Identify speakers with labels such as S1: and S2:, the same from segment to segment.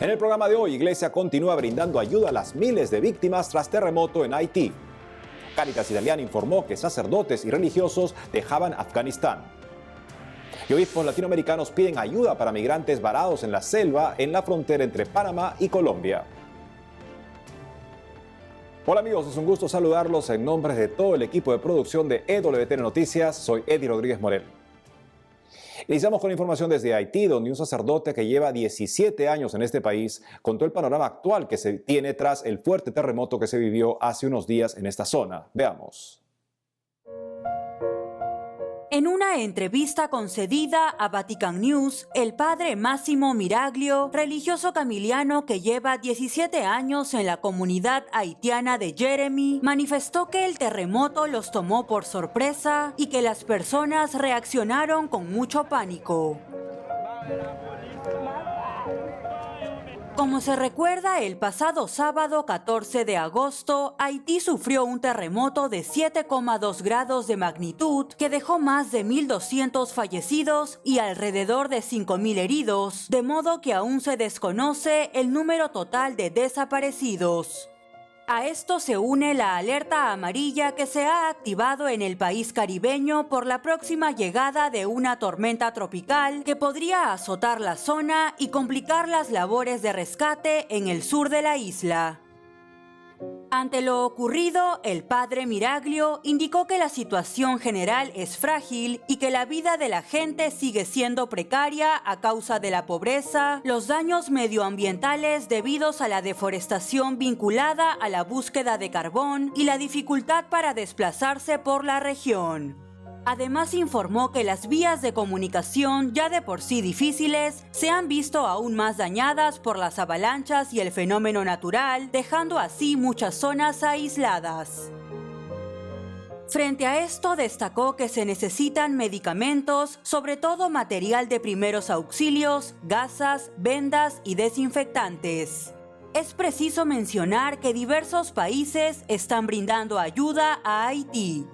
S1: En el programa de hoy, Iglesia continúa brindando ayuda a las miles de víctimas tras terremoto en Haití. Cáritas Italiana informó que sacerdotes y religiosos dejaban Afganistán. Y obispos latinoamericanos piden ayuda para migrantes varados en la selva en la frontera entre Panamá y Colombia. Hola amigos, es un gusto saludarlos en nombre de todo el equipo de producción de EWTN Noticias. Soy Eddie Rodríguez Morel. Iniciamos con información desde Haití, donde un sacerdote que lleva 17 años en este país contó el panorama actual que se tiene tras el fuerte terremoto que se vivió hace unos días en esta zona. Veamos.
S2: En una entrevista concedida a Vatican News, el padre Massimo Miraglio, religioso camiliano que lleva 17 años en la comunidad haitiana de Jérémie, manifestó que el terremoto los tomó por sorpresa y que las personas reaccionaron con mucho pánico. Como se recuerda, el pasado sábado 14 de agosto, Haití sufrió un terremoto de 7,2 grados de magnitud que dejó más de 1.200 fallecidos y alrededor de 5.000 heridos, de modo que aún se desconoce el número total de desaparecidos. A esto se une la alerta amarilla que se ha activado en el país caribeño por la próxima llegada de una tormenta tropical que podría azotar la zona y complicar las labores de rescate en el sur de la isla. Ante lo ocurrido, el padre Miraglio indicó que la situación general es frágil y que la vida de la gente sigue siendo precaria a causa de la pobreza, los daños medioambientales debidos a la deforestación vinculada a la búsqueda de carbón y la dificultad para desplazarse por la región. Además informó que las vías de comunicación, ya de por sí difíciles, se han visto aún más dañadas por las avalanchas y el fenómeno natural, dejando así muchas zonas aisladas. Frente a esto, destacó que se necesitan medicamentos, sobre todo material de primeros auxilios, gasas, vendas y desinfectantes. Es preciso mencionar que diversos países están brindando ayuda a Haití.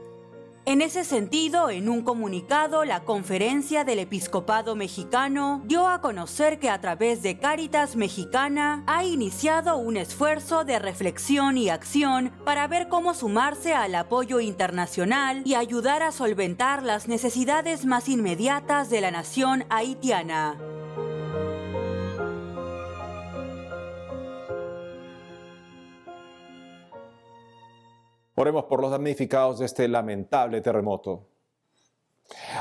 S2: En ese sentido, en un comunicado, la Conferencia del Episcopado Mexicano dio a conocer que a través de Cáritas Mexicana ha iniciado un esfuerzo de reflexión y acción para ver cómo sumarse al apoyo internacional y ayudar a solventar las necesidades más inmediatas de la nación haitiana.
S1: Oremos por los damnificados de este lamentable terremoto.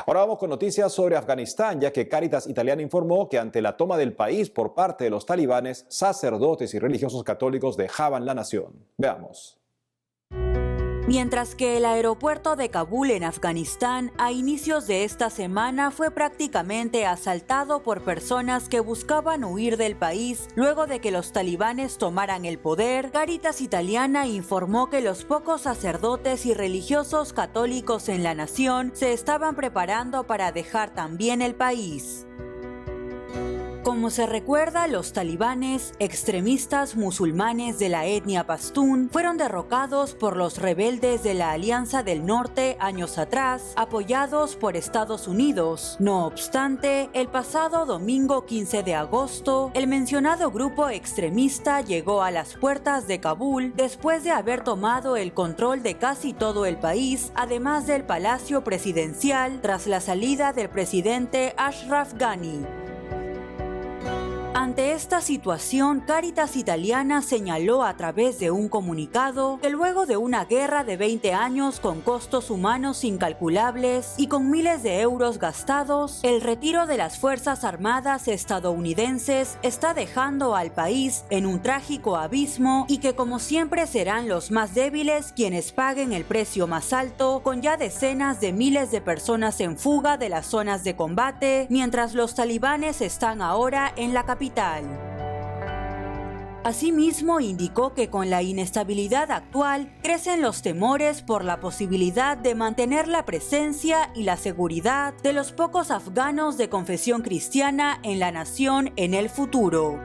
S1: Ahora vamos con noticias sobre Afganistán, ya que Cáritas Italiana informó que ante la toma del país por parte de los talibanes, sacerdotes y religiosos católicos dejaban la nación. Veamos.
S2: Mientras que el aeropuerto de Kabul en Afganistán a inicios de esta semana fue prácticamente asaltado por personas que buscaban huir del país luego de que los talibanes tomaran el poder, Cáritas Italiana informó que los pocos sacerdotes y religiosos católicos en la nación se estaban preparando para dejar también el país. Como se recuerda, los talibanes, extremistas musulmanes de la etnia pastún, fueron derrocados por los rebeldes de la Alianza del Norte años atrás, apoyados por Estados Unidos. No obstante, el pasado domingo 15 de agosto, el mencionado grupo extremista llegó a las puertas de Kabul después de haber tomado el control de casi todo el país, además del Palacio Presidencial, tras la salida del presidente Ashraf Ghani. Ante esta situación, Cáritas Italiana señaló a través de un comunicado que luego de una guerra de 20 años con costos humanos incalculables y con miles de euros gastados, el retiro de las Fuerzas Armadas estadounidenses está dejando al país en un trágico abismo y que como siempre serán los más débiles quienes paguen el precio más alto, con ya decenas de miles de personas en fuga de las zonas de combate, mientras los talibanes están ahora en la capital. Asimismo, indicó que con la inestabilidad actual crecen los temores por la posibilidad de mantener la presencia y la seguridad de los pocos afganos de confesión cristiana en la nación en el futuro.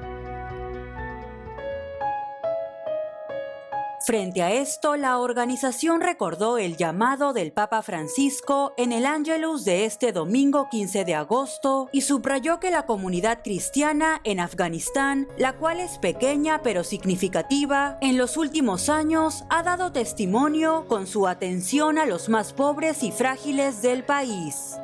S2: Frente a esto, la organización recordó el llamado del Papa Francisco en el Ángelus de este domingo 15 de agosto y subrayó que la comunidad cristiana en Afganistán, la cual es pequeña pero significativa, en los últimos años ha dado testimonio con su atención a los más pobres y frágiles del país.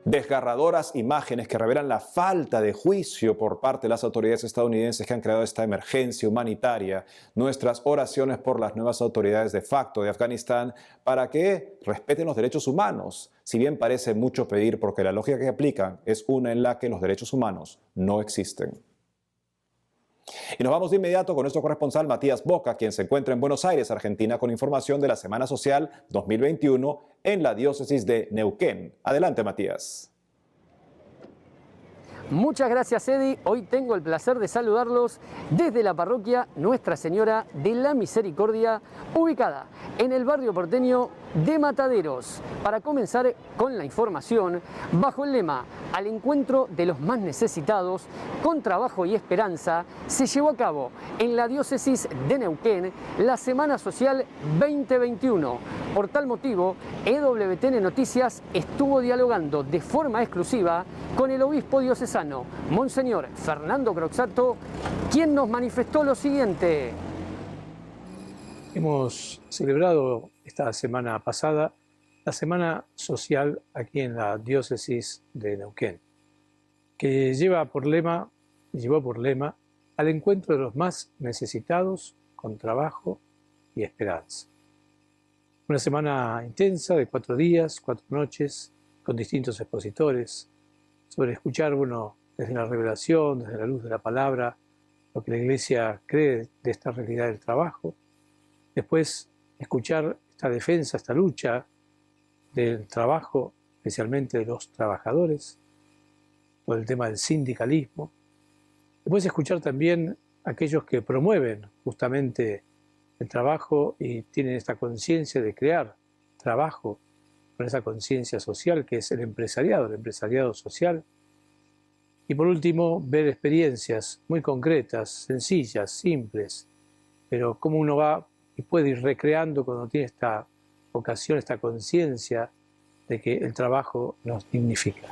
S1: Desgarradoras imágenes que revelan la falta de juicio por parte de las autoridades estadounidenses que han creado esta emergencia humanitaria. Nuestras oraciones por las nuevas autoridades de facto de Afganistán para que respeten los derechos humanos. Si bien parece mucho pedir porque la lógica que aplican es una en la que los derechos humanos no existen. Y nos vamos de inmediato con nuestro corresponsal Matías Boca, quien se encuentra en Buenos Aires, Argentina, con información de la Semana Social 2021 en la diócesis de Neuquén. Adelante, Matías.
S3: Muchas gracias, Eddie. Hoy tengo el placer de saludarlos desde la parroquia Nuestra Señora de la Misericordia, ubicada en el barrio porteño de Mataderos. Para comenzar con la información, bajo el lema "Al encuentro de los más necesitados, con trabajo y esperanza", se llevó a cabo en la diócesis de Neuquén la Semana Social 2021. Por tal motivo, EWTN Noticias estuvo dialogando de forma exclusiva con el obispo diocesano, Monseñor Fernando Croxatto, quien nos manifestó lo siguiente.
S4: Hemos celebrado esta semana pasada la Semana Social aquí en la diócesis de Neuquén, que llevó por lema "Al encuentro de los más necesitados, con trabajo y esperanza". Una semana intensa de 4 días, 4 noches, con distintos expositores, sobre escuchar, desde la revelación, desde la luz de la palabra, lo que la Iglesia cree de esta realidad del trabajo. Después, escuchar esta defensa, esta lucha del trabajo, especialmente de los trabajadores, por el tema del sindicalismo. Después, escuchar también a aquellos que promueven justamente el trabajo y tienen esta conciencia de crear trabajo con esa conciencia social que es el empresariado social. Y por último, ver experiencias muy concretas, sencillas, simples, pero cómo uno va y puede ir recreando cuando tiene esta vocación, esta conciencia de que el trabajo nos dignifica.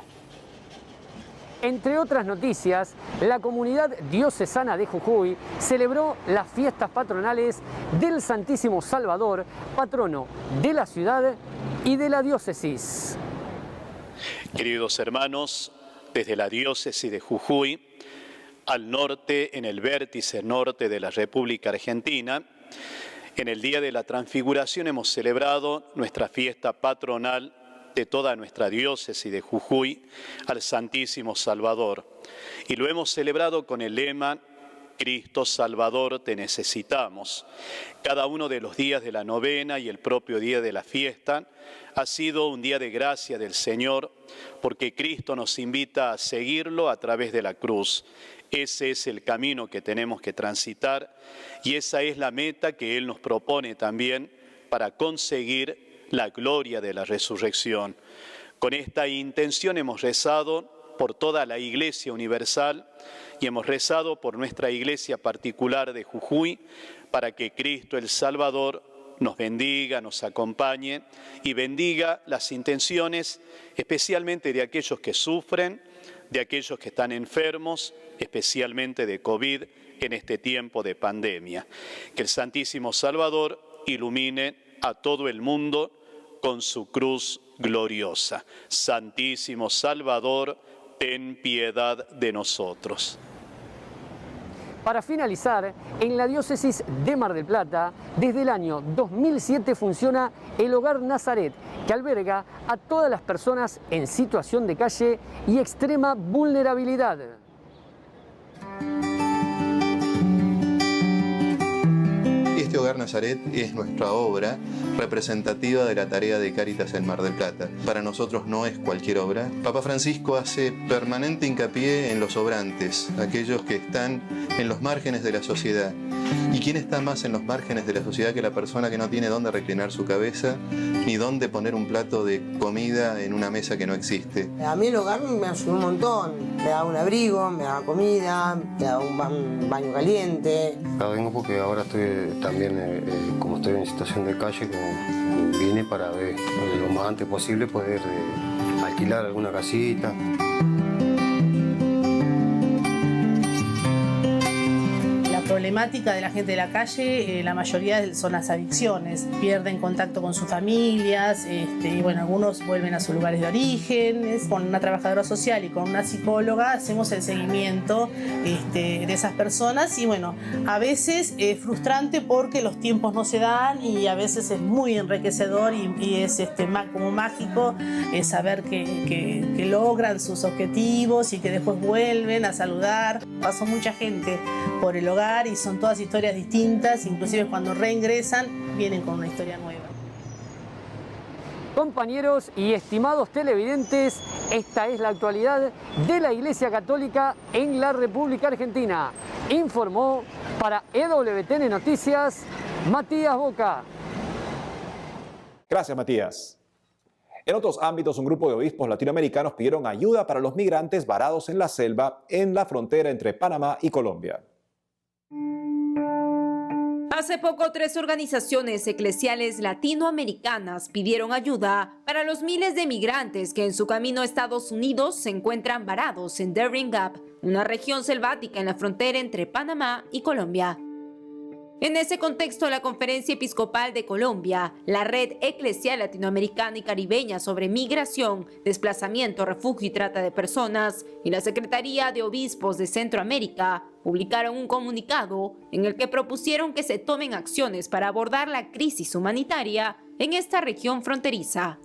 S3: Entre otras noticias, la comunidad diocesana de Jujuy celebró las fiestas patronales del Santísimo Salvador, patrono de la ciudad y de la diócesis.
S5: Queridos hermanos, desde la diócesis de Jujuy, al norte, en el vértice norte de la República Argentina, en el Día de la Transfiguración hemos celebrado nuestra fiesta patronal de toda nuestra diócesis de Jujuy, al Santísimo Salvador. Y lo hemos celebrado con el lema "Cristo Salvador, te necesitamos". Cada uno de los días de la novena y el propio día de la fiesta ha sido un día de gracia del Señor, porque Cristo nos invita a seguirlo a través de la cruz. Ese es el camino que tenemos que transitar y esa es la meta que Él nos propone también para conseguir la gloria de la resurrección. Con esta intención hemos rezado por toda la Iglesia universal y hemos rezado por nuestra Iglesia particular de Jujuy para que Cristo el Salvador nos bendiga, nos acompañe y bendiga las intenciones especialmente de aquellos que sufren, de aquellos que están enfermos, especialmente de COVID en este tiempo de pandemia. Que el Santísimo Salvador ilumine a todo el mundo con su cruz gloriosa. Santísimo Salvador, ten piedad de nosotros.
S3: Para finalizar, en la diócesis de Mar del Plata, desde el año 2007 funciona el Hogar Nazaret, que alberga a todas las personas en situación de calle y extrema vulnerabilidad.
S6: Este Hogar Nazaret es nuestra obra representativa de la tarea de Cáritas en Mar del Plata. Para nosotros no es cualquier obra. Papa Francisco hace permanente hincapié en los obrantes, aquellos que están en los márgenes de la sociedad. ¿Y quién está más en los márgenes de la sociedad que la persona que no tiene dónde reclinar su cabeza ni dónde poner un plato de comida en una mesa que no existe?
S7: A mí el hogar me ayudó un montón. Me da un abrigo, me da comida, me da un baño caliente.
S8: Vengo porque ahora estoy también, como estoy en situación de calle, vine para ver lo más antes posible poder alquilar alguna casita.
S9: La problemática de la gente de la calle, la mayoría son las adicciones. Pierden contacto con sus familias y bueno, algunos vuelven a sus lugares de origen. Con una trabajadora social y con una psicóloga hacemos el seguimiento de esas personas y bueno, a veces es frustrante porque los tiempos no se dan y a veces es muy enriquecedor y es como mágico saber que logran sus objetivos y que después vuelven a saludar. Pasó mucha gente por el hogar y son todas historias distintas, inclusive cuando reingresan vienen con una historia nueva.
S3: Compañeros y estimados televidentes, esta es la actualidad de la Iglesia Católica en la República Argentina. Informó para EWTN Noticias, Matías Boca.
S1: Gracias, Matías. En otros ámbitos, un grupo de obispos latinoamericanos pidieron ayuda para los migrantes varados en la selva en la frontera entre Panamá y Colombia.
S10: Hace poco, 3 organizaciones eclesiales latinoamericanas pidieron ayuda para los miles de migrantes que en su camino a Estados Unidos se encuentran varados en Darien Gap, una región selvática en la frontera entre Panamá y Colombia. En ese contexto, la Conferencia Episcopal de Colombia, la Red Eclesial Latinoamericana y Caribeña sobre Migración, Desplazamiento, Refugio y Trata de Personas y la Secretaría de Obispos de Centroamérica publicaron un comunicado en el que propusieron que se tomen acciones para abordar la crisis humanitaria en esta región fronteriza.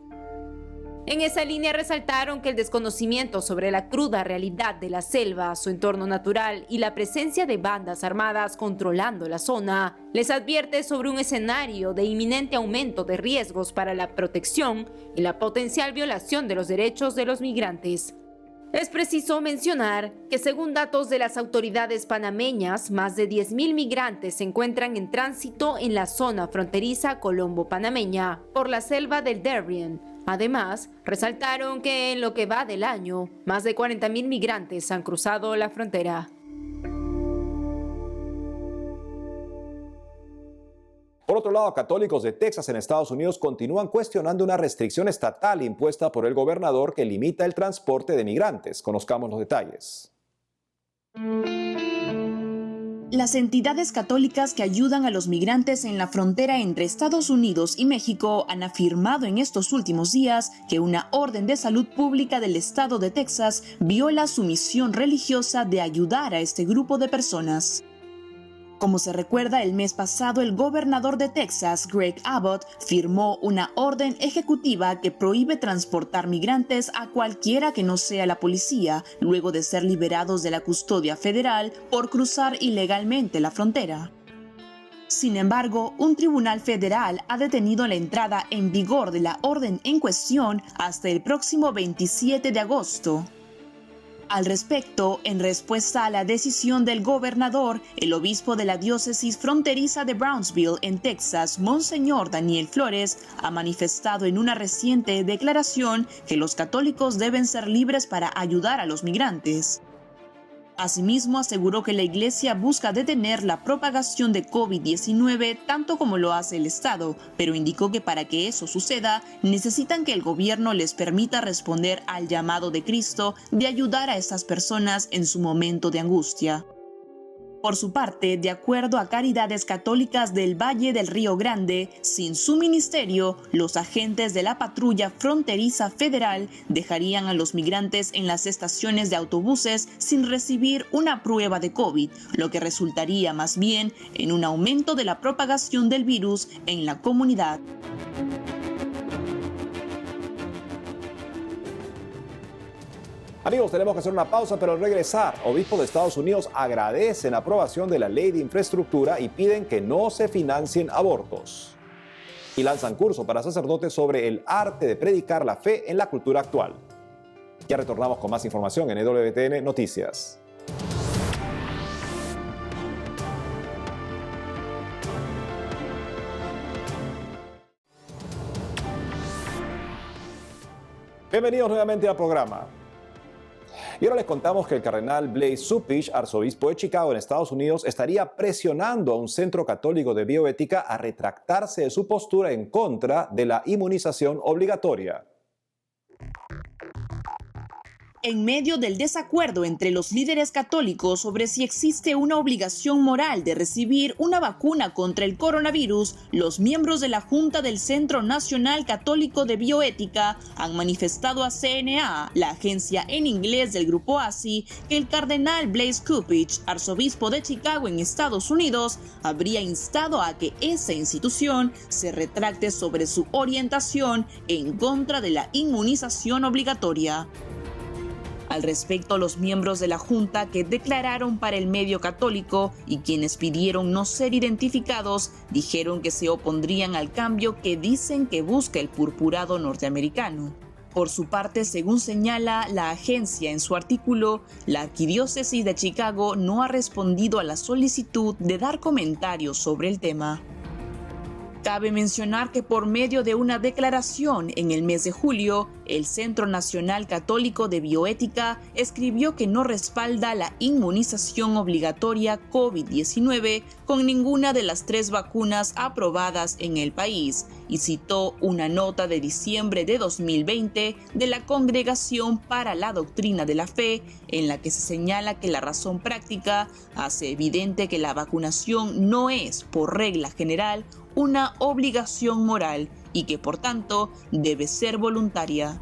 S10: En esa línea resaltaron que el desconocimiento sobre la cruda realidad de la selva, su entorno natural y la presencia de bandas armadas controlando la zona, les advierte sobre un escenario de inminente aumento de riesgos para la protección y la potencial violación de los derechos de los migrantes. Es preciso mencionar que según datos de las autoridades panameñas, más de 10.000 migrantes se encuentran en tránsito en la zona fronteriza colombo-panameña por la selva del Darien. Además, resaltaron que en lo que va del año, más de 40.000 migrantes han cruzado la frontera.
S1: Por otro lado, católicos de Texas en Estados Unidos continúan cuestionando una restricción estatal impuesta por el gobernador que limita el transporte de migrantes. Conozcamos los detalles.
S11: Las entidades católicas que ayudan a los migrantes en la frontera entre Estados Unidos y México han afirmado en estos últimos días que una orden de salud pública del estado de Texas viola su misión religiosa de ayudar a este grupo de personas. Como se recuerda, el mes pasado el gobernador de Texas, Greg Abbott, firmó una orden ejecutiva que prohíbe transportar migrantes a cualquiera que no sea la policía, luego de ser liberados de la custodia federal por cruzar ilegalmente la frontera. Sin embargo, un tribunal federal ha detenido la entrada en vigor de la orden en cuestión hasta el próximo 27 de agosto. Al respecto, en respuesta a la decisión del gobernador, el obispo de la diócesis fronteriza de Brownsville, en Texas, Monseñor Daniel Flores, ha manifestado en una reciente declaración que los católicos deben ser libres para ayudar a los migrantes. Asimismo, aseguró que la Iglesia busca detener la propagación de COVID-19 tanto como lo hace el Estado, pero indicó que para que eso suceda, necesitan que el gobierno les permita responder al llamado de Cristo de ayudar a estas personas en su momento de angustia. Por su parte, de acuerdo a Caridades Católicas del Valle del Río Grande, sin su ministerio, los agentes de la patrulla fronteriza federal dejarían a los migrantes en las estaciones de autobuses sin recibir una prueba de COVID, lo que resultaría más bien en un aumento de la propagación del virus en la comunidad.
S1: Amigos, tenemos que hacer una pausa, pero al regresar, obispos de Estados Unidos agradecen la aprobación de la ley de infraestructura y piden que no se financien abortos. Y lanzan curso para sacerdotes sobre el arte de predicar la fe en la cultura actual. Ya retornamos con más información en EWTN Noticias. Bienvenidos nuevamente al programa. Y ahora les contamos que el cardenal Blase Cupich, arzobispo de Chicago en Estados Unidos, estaría presionando a un centro católico de bioética a retractarse de su postura en contra de la inmunización obligatoria.
S11: En medio del desacuerdo entre los líderes católicos sobre si existe una obligación moral de recibir una vacuna contra el coronavirus, los miembros de la Junta del Centro Nacional Católico de Bioética han manifestado a CNA, la agencia en inglés del grupo ASI, que el cardenal Blase Cupich, arzobispo de Chicago en Estados Unidos, habría instado a que esa institución se retracte sobre su orientación en contra de la inmunización obligatoria. Al respecto, los miembros de la Junta que declararon para el medio católico y quienes pidieron no ser identificados, dijeron que se opondrían al cambio que dicen que busca el purpurado norteamericano. Por su parte, según señala la agencia en su artículo, la Arquidiócesis de Chicago no ha respondido a la solicitud de dar comentarios sobre el tema. Cabe mencionar que por medio de una declaración en el mes de julio, el Centro Nacional Católico de Bioética escribió que no respalda la inmunización obligatoria COVID-19 con ninguna de las 3 vacunas aprobadas en el país y citó una nota de diciembre de 2020 de la Congregación para la Doctrina de la Fe, en la que se señala que la razón práctica hace evidente que la vacunación no es, por regla general, una obligación moral y que por tanto debe ser voluntaria.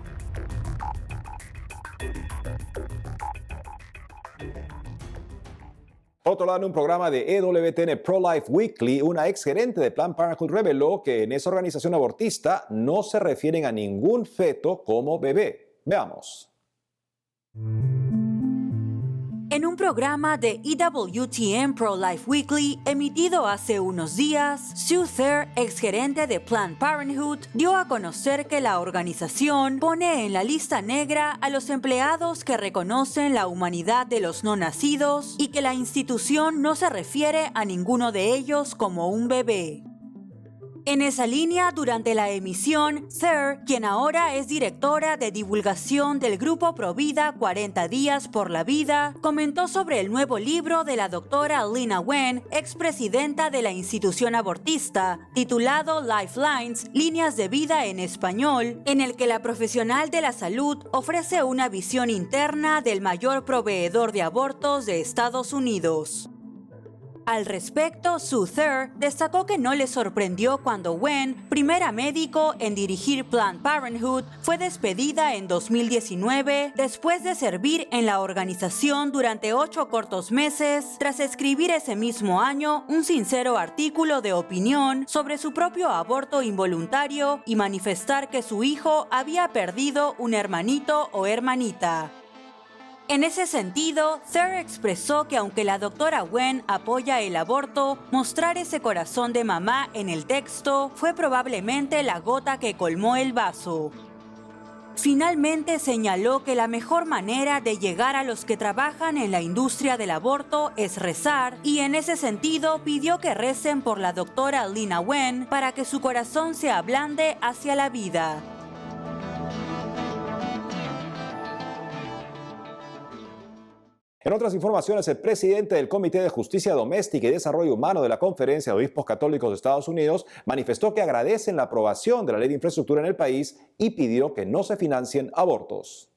S1: Por otro lado, en un programa de EWTN Pro-Life Weekly, una exgerente de Planned Parenthood reveló que en esa organización abortista no se refieren a ningún feto como bebé. Veamos.
S2: En un programa de EWTN Pro-Life Weekly emitido hace unos días, Sue Thayer, exgerente de Planned Parenthood, dio a conocer que la organización pone en la lista negra a los empleados que reconocen la humanidad de los no nacidos y que la institución no se refiere a ninguno de ellos como un bebé. En esa línea, durante la emisión, Thayer, quien ahora es directora de divulgación del grupo Provida 40 días por la vida, comentó sobre el nuevo libro de la doctora Lena Wen, expresidenta de la institución abortista, titulado Lifelines, Líneas de Vida en Español, en el que la profesional de la salud ofrece una visión interna del mayor proveedor de abortos de Estados Unidos. Al respecto, Sue Thayer destacó que no le sorprendió cuando Wen, primera médico en dirigir Planned Parenthood, fue despedida en 2019 después de servir en la organización durante 8 cortos meses, tras escribir ese mismo año un sincero artículo de opinión sobre su propio aborto involuntario y manifestar que su hijo había perdido un hermanito o hermanita. En ese sentido, Thayer expresó que aunque la doctora Wen apoya el aborto, mostrar ese corazón de mamá en el texto fue probablemente la gota que colmó el vaso. Finalmente señaló que la mejor manera de llegar a los que trabajan en la industria del aborto es rezar, y en ese sentido pidió que recen por la doctora Lena Wen para que su corazón se ablande hacia la vida.
S1: En otras informaciones, el presidente del Comité de Justicia Doméstica y Desarrollo Humano de la Conferencia de Obispos Católicos de Estados Unidos manifestó que agradecen la aprobación de la ley de infraestructura en el país y pidió que no se financien abortos.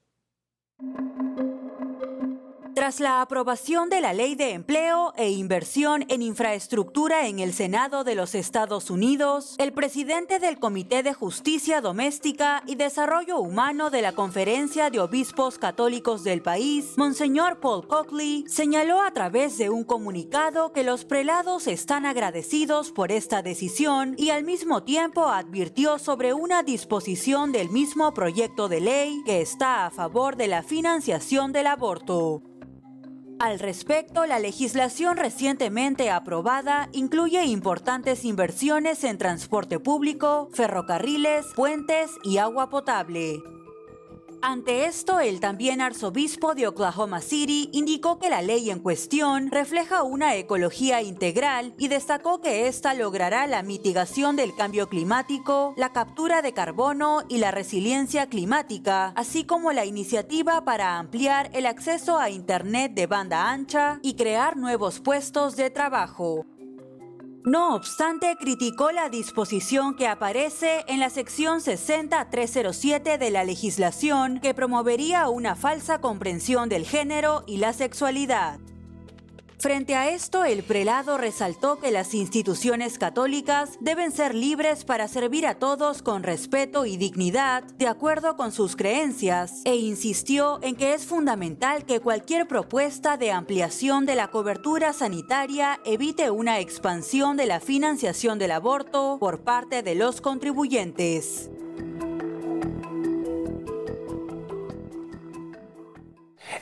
S2: Tras la aprobación de la Ley de Empleo e Inversión en Infraestructura en el Senado de los Estados Unidos, el presidente del Comité de Justicia Doméstica y Desarrollo Humano de la Conferencia de Obispos Católicos del país, Monseñor Paul Coakley, señaló a través de un comunicado que los prelados están agradecidos por esta decisión y al mismo tiempo advirtió sobre una disposición del mismo proyecto de ley que está a favor de la financiación del aborto. Al respecto, la legislación recientemente aprobada incluye importantes inversiones en transporte público, ferrocarriles, puentes y agua potable. Ante esto, el también arzobispo de Oklahoma City indicó que la ley en cuestión refleja una ecología integral y destacó que esta logrará la mitigación del cambio climático, la captura de carbono y la resiliencia climática, así como la iniciativa para ampliar el acceso a Internet de banda ancha y crear nuevos puestos de trabajo. No obstante, criticó la disposición que aparece en la sección 60307 de la legislación que promovería una falsa comprensión del género y la sexualidad. Frente a esto, el prelado resaltó que las instituciones católicas deben ser libres para servir a todos con respeto y dignidad, de acuerdo con sus creencias, e insistió en que es fundamental que cualquier propuesta de ampliación de la cobertura sanitaria evite una expansión de la financiación del aborto por parte de los contribuyentes.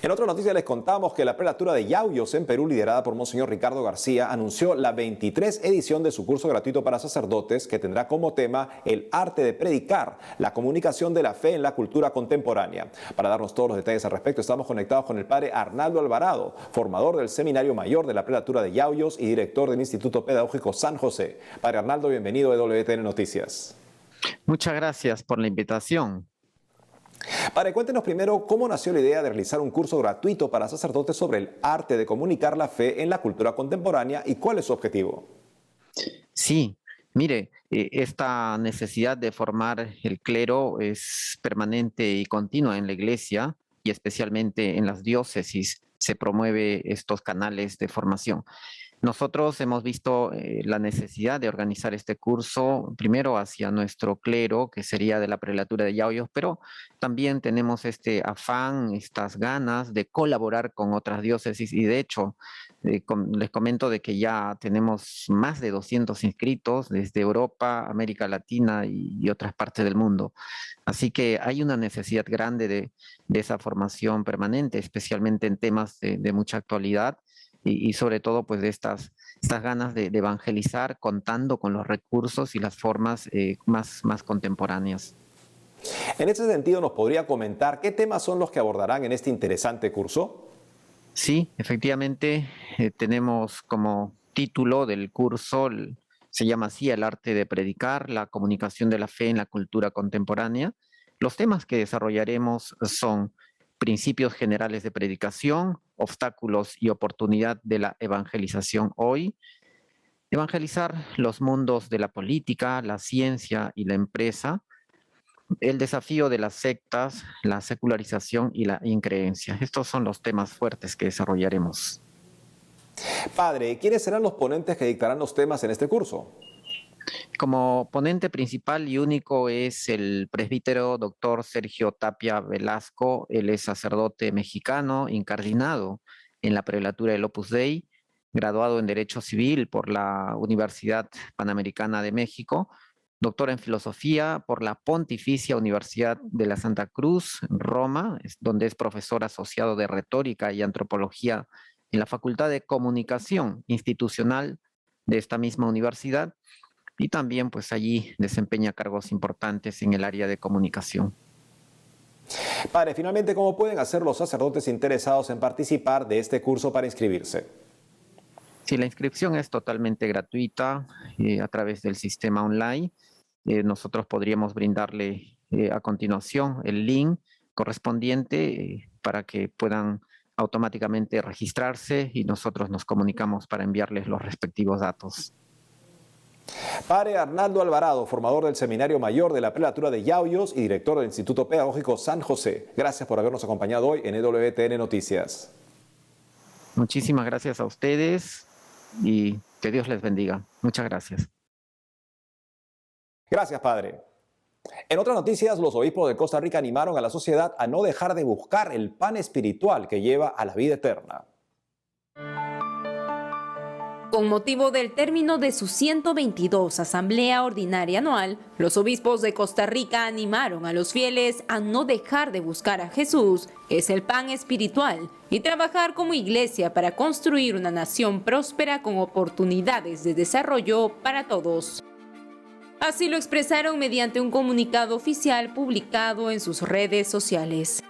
S1: En otra noticia les contamos que la prelatura de Yauyos en Perú, liderada por Monseñor Ricardo García, anunció la 23 edición de su curso gratuito para sacerdotes que tendrá como tema el arte de predicar, la comunicación de la fe en la cultura contemporánea. Para darnos todos los detalles al respecto, estamos conectados con el padre Arnaldo Alvarado, formador del Seminario Mayor de la prelatura de Yauyos y director del Instituto Pedagógico San José. Padre Arnaldo, bienvenido a WTN Noticias.
S12: Muchas gracias por la invitación.
S1: Padre, cuéntenos primero cómo nació la idea de realizar un curso gratuito para sacerdotes sobre el arte de comunicar la fe en la cultura contemporánea y cuál es su objetivo.
S12: Sí, mire, esta necesidad de formar el clero es permanente y continua en la Iglesia y especialmente en las diócesis se promueve estos canales de formación. Nosotros hemos visto la necesidad de organizar este curso, primero hacia nuestro clero, que sería de la prelatura de Yauyos, pero también tenemos este afán, estas ganas de colaborar con otras diócesis y de hecho les comento de que ya tenemos más de 200 inscritos desde Europa, América Latina y otras partes del mundo. Así que hay una necesidad grande de esa formación permanente, especialmente en temas de mucha actualidad. Y sobre todo pues de estas ganas de evangelizar contando con los recursos y las formas más contemporáneas.
S1: En ese sentido, ¿nos podría comentar qué temas son los que abordarán en este interesante curso?
S12: Sí, efectivamente tenemos como título del curso, se llama así, el arte de predicar, la comunicación de la fe en la cultura contemporánea. Los temas que desarrollaremos son principios generales de predicación, obstáculos y oportunidad de la evangelización hoy, evangelizar los mundos de la política, la ciencia y la empresa, el desafío de las sectas, la secularización y la increencia. Estos son los temas fuertes que desarrollaremos.
S1: Padre, ¿quiénes serán los ponentes que dictarán los temas en este curso?
S12: Como ponente principal y único es el presbítero doctor Sergio Tapia Velasco. Él es sacerdote mexicano, incardinado en la prelatura del Opus Dei, graduado en Derecho Civil por la Universidad Panamericana de México, doctor en Filosofía por la Pontificia Universidad de la Santa Cruz, en Roma, donde es profesor asociado de Retórica y Antropología en la Facultad de Comunicación Institucional de esta misma universidad. Y también pues allí desempeña cargos importantes en el área de comunicación.
S1: Padre, finalmente, ¿cómo pueden hacer los sacerdotes interesados en participar de este curso para inscribirse?
S12: Sí, la inscripción es totalmente gratuita a través del sistema online. Nosotros podríamos brindarle a continuación el link correspondiente para que puedan automáticamente registrarse y nosotros nos comunicamos para enviarles los respectivos datos.
S1: Padre Arnaldo Alvarado, formador del Seminario Mayor de la Prelatura de Yauyos y director del Instituto Pedagógico San José. Gracias por habernos acompañado hoy en EWTN Noticias.
S12: Muchísimas gracias a ustedes y que Dios les bendiga. Muchas gracias.
S1: Gracias, Padre. En otras noticias, los obispos de Costa Rica animaron a la sociedad a no dejar de buscar el pan espiritual que lleva a la vida eterna.
S10: Con motivo del término de su 122 Asamblea Ordinaria Anual, los obispos de Costa Rica animaron a los fieles a no dejar de buscar a Jesús, que es el pan espiritual, y trabajar como iglesia para construir una nación próspera con oportunidades de desarrollo para todos. Así lo expresaron mediante un comunicado oficial publicado en sus redes sociales.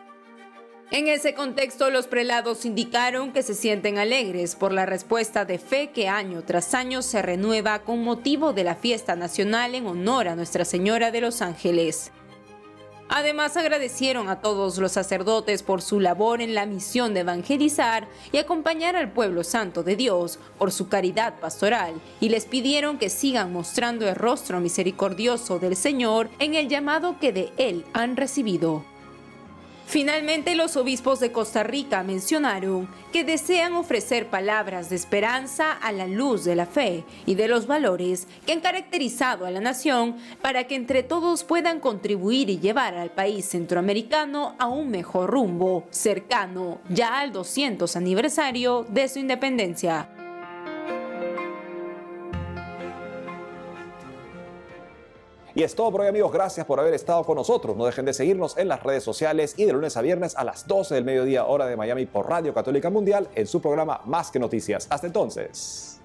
S10: En ese contexto, los prelados indicaron que se sienten alegres por la respuesta de fe que año tras año se renueva con motivo de la fiesta nacional en honor a Nuestra Señora de los Ángeles. Además, agradecieron a todos los sacerdotes por su labor en la misión de evangelizar y acompañar al pueblo santo de Dios, por su caridad pastoral, y les pidieron que sigan mostrando el rostro misericordioso del Señor en el llamado que de Él han recibido. Finalmente, los obispos de Costa Rica mencionaron que desean ofrecer palabras de esperanza a la luz de la fe y de los valores que han caracterizado a la nación para que entre todos puedan contribuir y llevar al país centroamericano a un mejor rumbo, cercano ya al 200 aniversario de su independencia.
S1: Y es todo por hoy, amigos. Gracias por haber estado con nosotros. No dejen de seguirnos en las redes sociales y de lunes a viernes a las 12 del mediodía, hora de Miami, por Radio Católica Mundial, en su programa Más que Noticias. Hasta entonces.